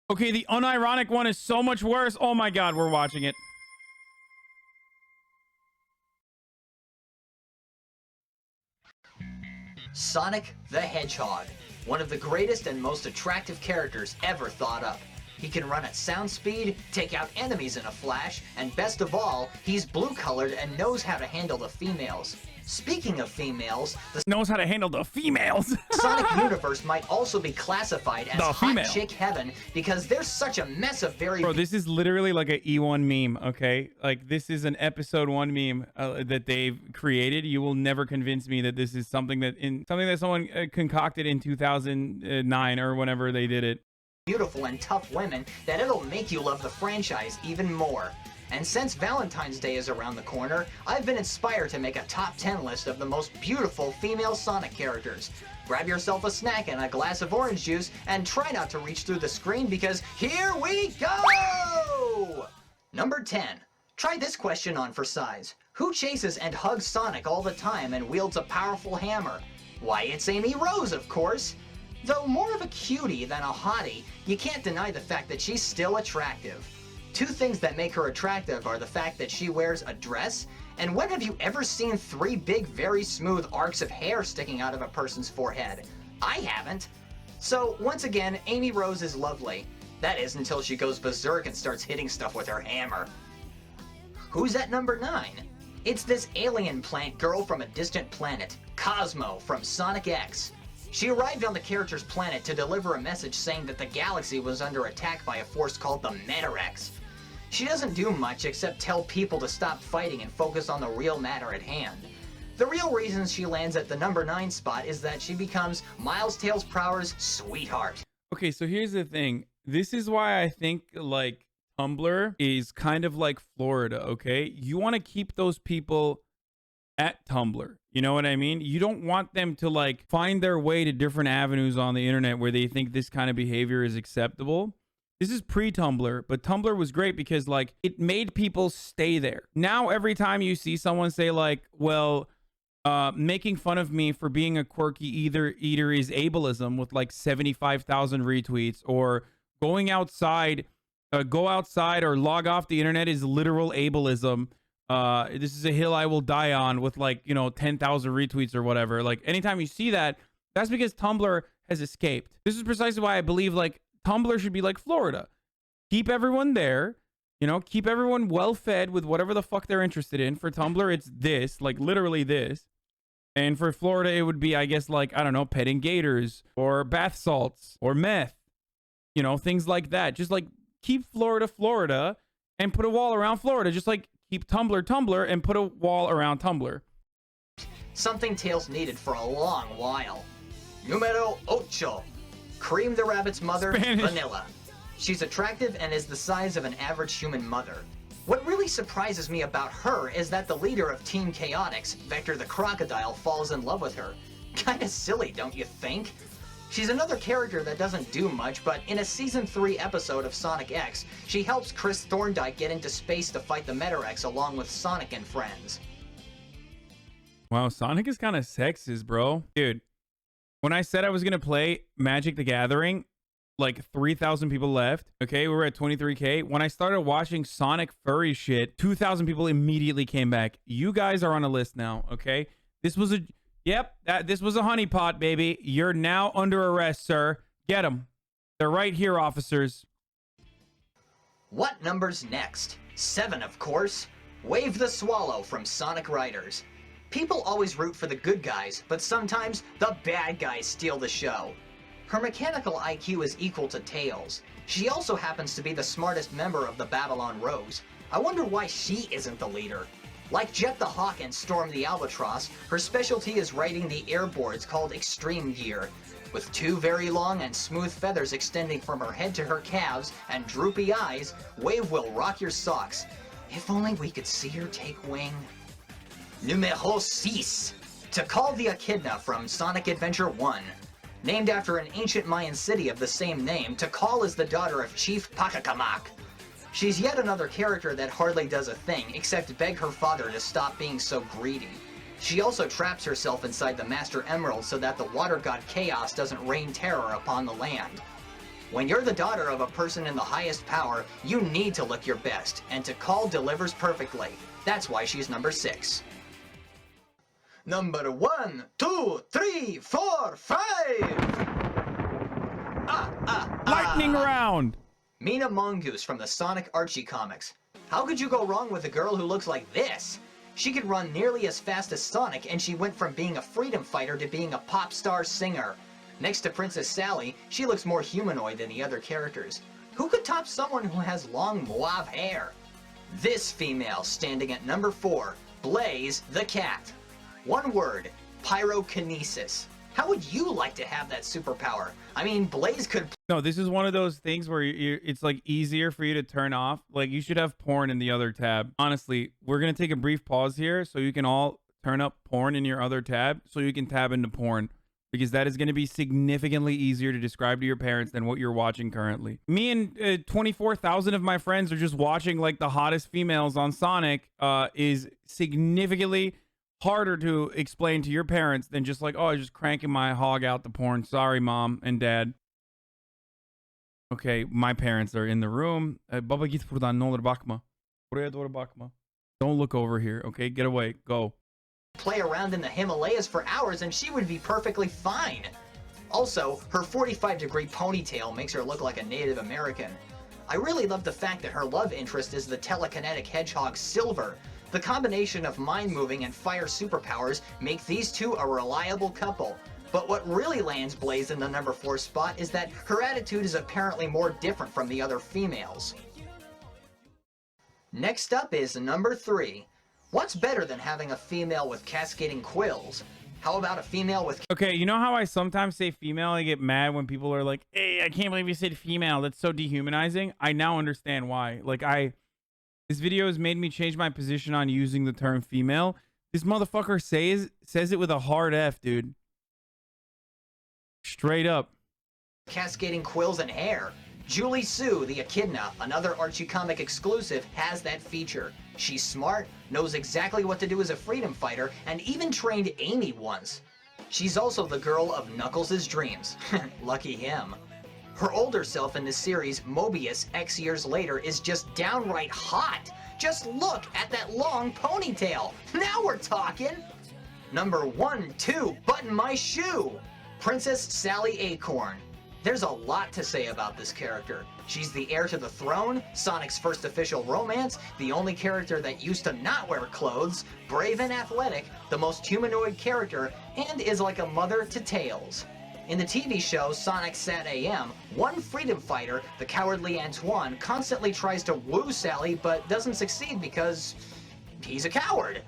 Okay, the unironic one is so much worse. Oh my god, we're watching it. Sonic the Hedgehog, one of the greatest and most attractive characters ever thought up. He can run at sound speed, take out enemies in a flash, and best of all, he's blue-colored and knows how to handle the females. Speaking of females, the Knows how to handle the females. Sonic universe might also be classified as The hot female. chick heaven because there's such a mess of very Bro, this is literally like an E1 meme, okay? Like, this is an episode 1 meme that they've created. You will never convince me that this is something that someone concocted in 2009 or whenever they did it. beautiful and tough women that it'll make you love the franchise even more. And since Valentine's Day is around the corner, I've been inspired to make a top 10 list of the most beautiful female Sonic characters. Grab yourself a snack and a glass of orange juice and try not to reach through the screen because here we go! Number 10. Try this question on for size. Who chases and hugs Sonic all the time and wields a powerful hammer? Why, it's Amy Rose, of course. Though more of a cutie than a hottie, you can't deny the fact that she's still attractive. Two things that make her attractive are the fact that she wears a dress, and when have you ever seen 3 big, very smooth arcs of hair sticking out of a person's forehead? I haven't. So, once again, Amy Rose is lovely. That is until she goes berserk and starts hitting stuff with her hammer. Who's at number 9? It's this alien plant girl from a distant planet, Cosmo from Sonic X. She arrived on the character's planet to deliver a message saying that the galaxy was under attack by a force called the Metarex. She doesn't do much except tell people to stop fighting and focus on the real matter at hand. The real reason she lands at the number 9 spot is that she becomes Miles Tails Prower's sweetheart. Okay, so here's the thing. This is why I think, like, Tumblr is kind of like Florida, okay? You want to keep those people at Tumblr. You know what I mean? You don't want them to, like, find their way to different avenues on the internet where they think this kind of behavior is acceptable. This is pre-Tumblr, but Tumblr was great because, like, it made people stay there. Now, every time you see someone say, like, well, making fun of me for being a quirky eater is ableism with, like, 75,000 retweets, or going outside, go outside or log off the internet is literal ableism. This is a hill I will die on with, like, you know, 10,000 retweets or whatever. Like, anytime you see that, that's because Tumblr has escaped. This is precisely why I believe, like, Tumblr should be like Florida. Keep everyone there, you know, keep everyone well fed with whatever the fuck they're interested in. For Tumblr, it's this, like, literally this. And for Florida, it would be, I guess, like, I don't know, petting gators or bath salts or meth, you know, things like that. Just, like, keep Florida, Florida, and put a wall around Florida. Just, like, keep Tumblr, Tumblr, and put a wall around Tumblr. Something Tails needed for a long while. Numero 8. Cream the Rabbit's mother, Spanish. Vanilla. She's attractive and is the size of an average human mother. What really surprises me about her is that the leader of Team Chaotix, Vector the Crocodile, falls in love with her. Kinda silly, don't you think? She's another character that doesn't do much, but in a Season 3 episode of Sonic X, she helps Chris Thorndike get into space to fight the Metarex along with Sonic and friends. Wow, Sonic is kind of sexist, bro. Dude, when I said I was going to play Magic the Gathering, like 3,000 people left. Okay, we were at 23K. When I started watching Sonic furry shit, 2,000 people immediately came back. You guys are on a list now, okay? This was a... Yep, this was a honeypot, baby. You're now under arrest, sir. Get them. They're right here, officers. What number's next? 7, of course. Wave the Swallow from Sonic Riders. People always root for the good guys, but sometimes the bad guys steal the show. Her mechanical IQ is equal to Tails. She also happens to be the smartest member of the Babylon Rogues. I wonder why she isn't the leader. Like Jet the Hawk and Storm the Albatross, her specialty is riding the airboards called Extreme Gear. With 2 very long and smooth feathers extending from her head to her calves and droopy eyes, Wave will rock your socks. If only we could see her take wing. Numejo 6. Tikal the Echidna from Sonic Adventure 1. Named after an ancient Mayan city of the same name, Tikal is the daughter of Chief Pakakamak. She's yet another character that hardly does a thing except beg her father to stop being so greedy. She also traps herself inside the Master Emerald so that the water god Chaos doesn't rain terror upon the land. When you're the daughter of a person in the highest power, you need to look your best, and Tikal delivers perfectly. That's why she's number 6. Number 1, 2, 3, 4, 5! Lightning round! Mina Mongoose from the Sonic Archie comics. How could you go wrong with a girl who looks like this? She could run nearly as fast as Sonic, and she went from being a freedom fighter to being a pop star singer. Next to Princess Sally, she looks more humanoid than the other characters. Who could top someone who has long mauve hair? This female standing at number 4, Blaze the cat. One word, pyrokinesis. How would you like to have that superpower? I mean, Blaze could... No, this is one of those things where it's like easier for you to turn off. Like, you should have porn in the other tab. Honestly, we're going to take a brief pause here so you can all turn up porn in your other tab so you can tab into porn. Because that is going to be significantly easier to describe to your parents than what you're watching currently. Me and 24,000 of my friends are just watching like the hottest females on Sonic is significantly harder to explain to your parents than just like, oh, I'm just cranking my hog out the porn. Sorry, mom and dad. Okay, my parents are in the room. Baba git buradan, ne olur bakma. Buraya doğru bakma. Don't look over here, okay? Get away. Go. Play around in the Himalayas for hours and she would be perfectly fine. Also, her 45-degree ponytail makes her look like a Native American. I really love the fact that her love interest is the telekinetic hedgehog Silver. The combination of mind-moving and fire superpowers make these two a reliable couple. But what really lands Blaze in the number 4 spot is that her attitude is apparently more different from the other females. Next up is number 3. What's better than having a female with cascading quills? How about a female with... Okay, you know how I sometimes say female? I get mad when people are like, hey, I can't believe you said female. That's so dehumanizing. I now understand why. Like, this video has made me change my position on using the term female. This motherfucker says it with a hard F, dude. Straight up. Cascading quills and hair. Julie Sue, the Echidna, another Archie comic exclusive, has that feature. She's smart, knows exactly what to do as a freedom fighter, and even trained Amy once. She's also the girl of Knuckles' dreams. Lucky him. Her older self in the series, Mobius, X years later, is just downright hot. Just look at that long ponytail. Now we're talking. Number 1, 2, button my shoe. Princess Sally Acorn. There's a lot to say about this character. She's the heir to the throne, Sonic's first official romance, the only character that used to not wear clothes, brave and athletic, the most humanoid character, and is like a mother to Tails. In the TV show Sonic Sat AM, one freedom fighter, the cowardly Antoine, constantly tries to woo Sally but doesn't succeed because he's a coward.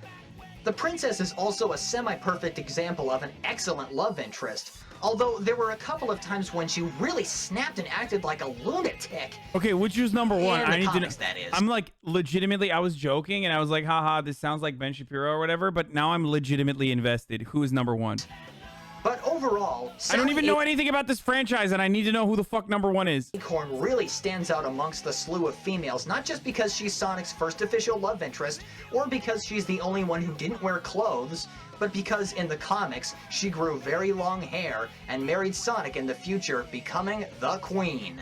The princess is also a semi-perfect example of an excellent love interest, although there were a couple of times when she really snapped and acted like a lunatic. Okay, which is number 1? In the I need comics, to know. that is. I'm like, legitimately, I was joking and I was like, haha, this sounds like Ben Shapiro or whatever, but now I'm legitimately invested. Who is number 1? But overall, I don't even know anything about this franchise and I need to know who the fuck number 1 is. Acorn really stands out amongst the slew of females, not just because she's Sonic's first official love interest, or because she's the only one who didn't wear clothes, but because in the comics, she grew very long hair and married Sonic in the future, becoming the Queen.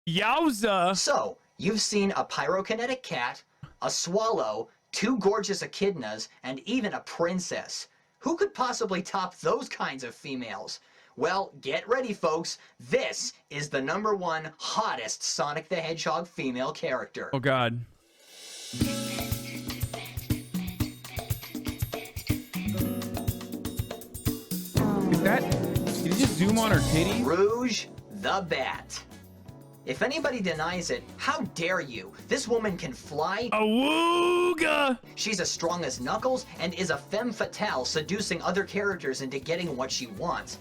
Yowza! So, you've seen a pyrokinetic cat, a swallow, 2 gorgeous echidnas, and even a princess. Who could possibly top those kinds of females? Well, get ready, folks. This is the number 1 hottest Sonic the Hedgehog female character. Oh, God. Did you just zoom on her titty? Rouge the Bat. If anybody denies it, how dare you? This woman can fly. Awooga! She's as strong as Knuckles and is a femme fatale, seducing other characters into getting what she wants.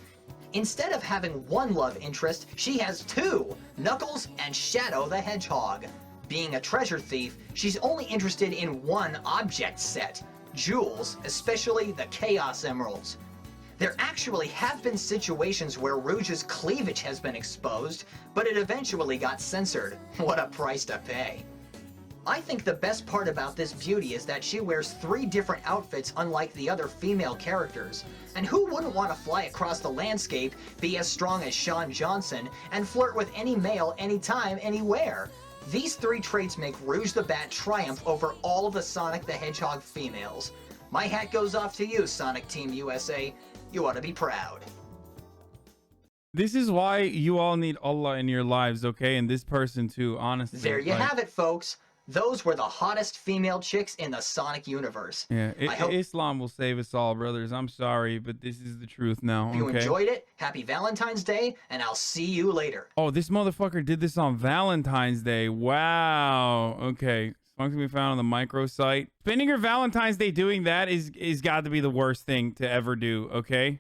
Instead of having one love interest, she has 2, Knuckles and Shadow the Hedgehog. Being a treasure thief, she's only interested in one object set, jewels, especially the Chaos Emeralds. There actually have been situations where Rouge's cleavage has been exposed, but it eventually got censored. What a price to pay. I think the best part about this beauty is that she wears 3 different outfits unlike the other female characters. And who wouldn't want to fly across the landscape, be as strong as Sean Johnson, and flirt with any male anytime, anywhere? These 3 traits make Rouge the Bat triumph over all the Sonic the Hedgehog females. My hat goes off to you, Sonic Team USA. You ought to be proud. This is why you all need Allah in your lives, okay? And this person too, honestly. There you have it, folks. Those were the hottest female chicks in the Sonic universe. Yeah, Islam will save us all, brothers. I'm sorry, but this is the truth now. If you enjoyed it, happy Valentine's Day, and I'll see you later. Oh, this motherfucker did this on Valentine's Day. Wow. Okay. Songs can be found on the microsite. Spending your Valentine's Day doing that is got to be the worst thing to ever do, okay?